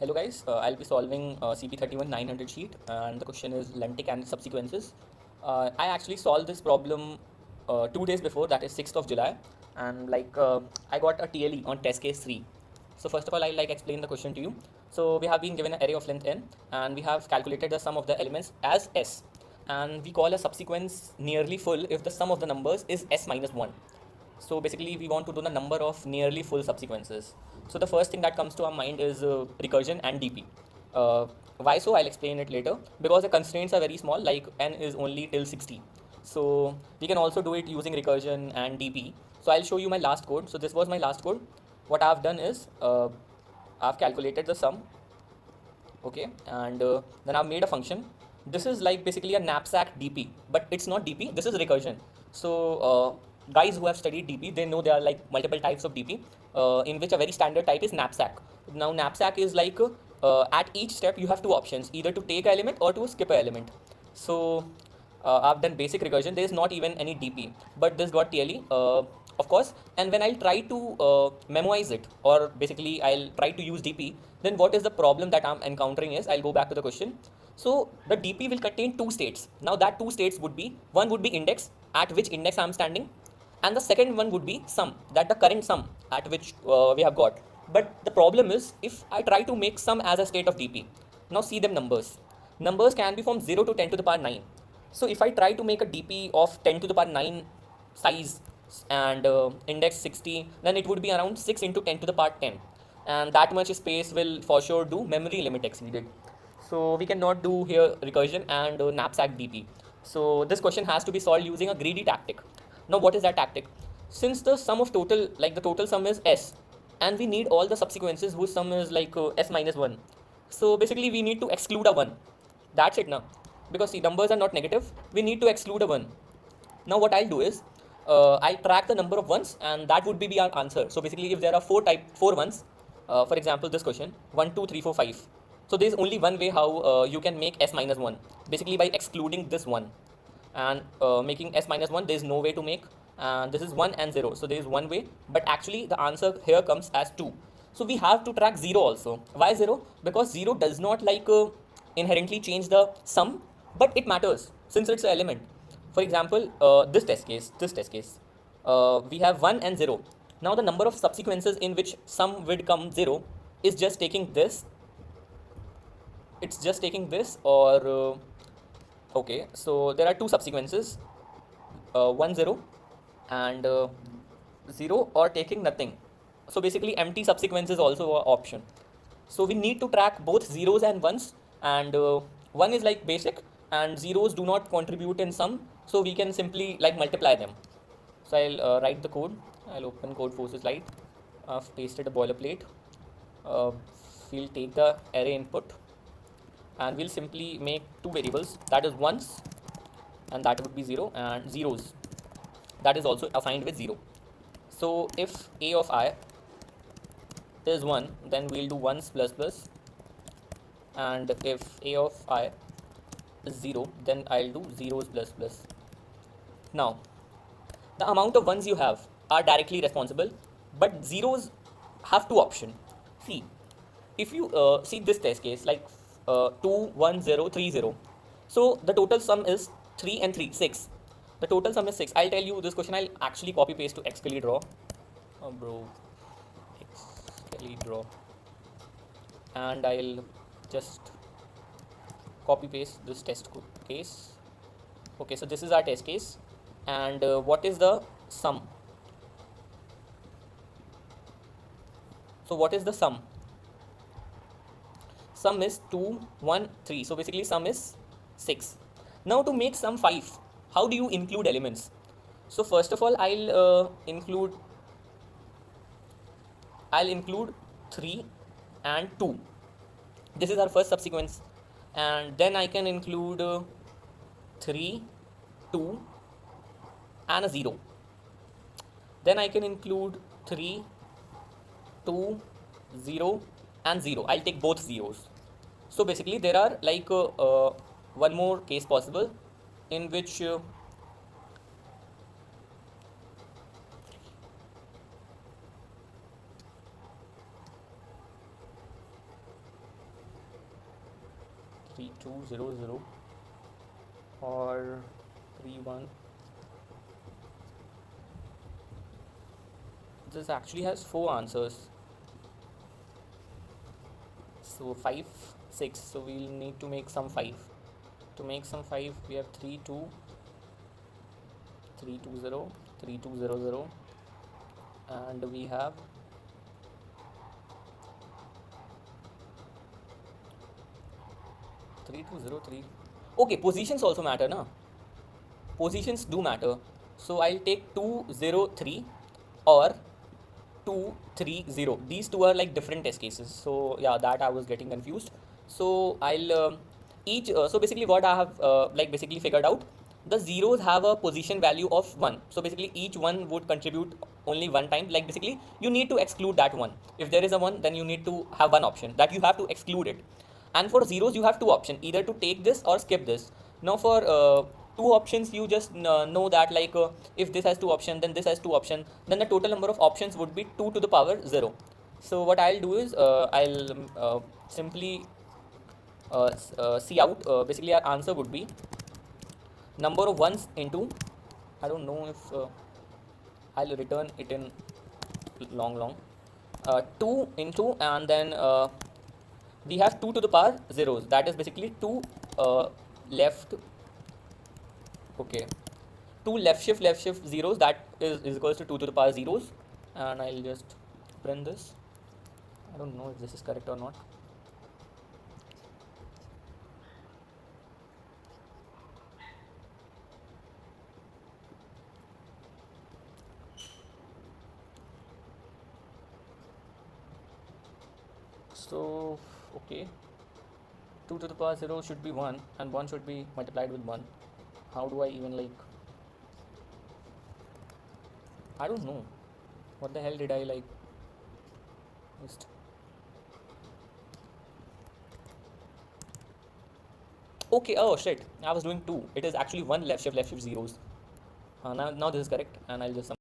Hello guys, I'll be solving CP31 900 sheet, and the question is lentic and subsequences. I actually solved this problem 2 days before, that is 6th of July, and I got a TLE on test case 3. So first of all, I'll explain the question to you. So we have been given an array of length n, and we have calculated the sum of the elements as s, and we call a subsequence nearly full if the sum of the numbers is s minus 1. So basically, we want to do the number of nearly full subsequences. So the first thing that comes to our mind is recursion and DP. Why so? I'll explain it later. Because the constraints are very small, like n is only till 60. So we can also do it using recursion and DP. So I'll show you my last code. So this was my last code. What I've done is I've calculated the sum, okay, and then I've made a function. This is like basically a knapsack DP, but it's not DP, this is recursion. So guys who have studied DP, they know there are like multiple types of DP, in which a very standard type is knapsack. Now knapsack is at each step you have two options, either to take an element or to skip an element. So I've done basic recursion, there is not even any DP, but this got TLE, of course. And when I'll try to memorize it, or basically I'll try to use DP, then what is the problem that I'm encountering is, I'll go back to the question. So the DP will contain two states. Now that two states would be, one would be index, at which index I'm standing, and the second one would be sum, that the current sum at which we have got. But the problem is, if I try to make sum as a state of DP, now see them numbers. Numbers can be from 0 to 10 to the power 9. So if I try to make a DP of 10 to the power 9 size and index 60, then it would be around 6 into 10 to the power 10. And that much space will for sure do memory limit exceeded. So we cannot do here recursion and knapsack DP. So this question has to be solved using a greedy tactic. Now what is that tactic? Since the sum of total, like the total sum is s, and we need all the subsequences whose sum is s minus 1. So basically we need to exclude a 1. That's it now. Because see, numbers are not negative, we need to exclude a 1. Now what I'll do is, I'll track the number of ones, and that would be our answer. So basically, if there are four ones, for example, this question 1, 2, 3, 4, 5. So there is only one way how you can make s minus 1, basically by excluding this one, and making s minus 1. There is no way to make, and this is 1 and 0. So there is one way, but actually the answer here comes as 2. So we have to track 0 also. Why 0? Because 0 does not inherently change the sum, but it matters since it's an element. For example, this test case, we have 1 and 0. Now the number of subsequences in which sum would come 0 is just taking this. It's just taking this, or okay. So there are two subsequences, 1, 0, and 0, or taking nothing. So basically, empty subsequence is also an option. So we need to track both zeros and ones, and 1 is like basic, and zeros do not contribute in sum, so we can simply multiply them. So I'll write the code. I'll open code forces lite. I've pasted a boilerplate. We'll take the array input, and we'll simply make two variables, that is ones, and that would be 0, and zeros, that is also assigned with 0. So if a of I is 1, then we'll do ones plus plus, and if a of I is 0, then I'll do zeros plus plus. Now the amount of ones you have are directly responsible, but zeros have two options. See, if you see this test case, 2, 1, 0, 3, 0. So the total sum is 3 and 3, 6. The total sum is 6. I'll tell you this question, I'll actually copy paste to Xcali draw. Oh bro, Xcali draw. And I'll just copy paste this test case. Okay, so this is our test case. And what is the sum? So what is the sum? Sum is 2, 1, 3. So basically sum is 6. Now to make sum 5, how do you include elements? So first of all, I'll include 3 and 2. This is our first subsequence. And then I can include 3, 2, and a 0. Then I can include 3, 2, 0, and 0. I'll take both zeros. So basically there are one more case possible, in which 3200 or 31. This actually has 4 answers. So 5, 6. So we'll need to make some 5. To make some 5, we have 320, 3200, and we have 3203. Okay, positions also matter, na? Positions do matter. So I'll take 203 or 230. These two are like different test cases. So yeah, that I was getting confused. So I'll so basically what I have like basically figured out, the zeros have a position value of 1. So basically each one would contribute only one time. Like basically you need to exclude that one. If there is a 1, then you need to have one option that you have to exclude it. And for zeros you have two options, either to take this or skip this. Now for two options, you just know that like if this has two options, then this has two options, then the total number of options would be 2 to the power 0. So what I'll do is I'll simply see out, basically our answer would be number of ones into, I don't know if I'll return it in long 2 into, and then we have 2 to the power zeros, that is basically 2 left, okay, 2 left shift zeros, that is equals to 2 to the power zeros. And I'll just print this. I don't know if this is correct or not. So okay, 2 to the power 0 should be 1 and 1 should be multiplied with 1. How do I even like, I don't know what the hell did I like missed. Okay, oh shit, I was doing 2. It is actually 1 left shift zeros. Now this is correct, and I'll just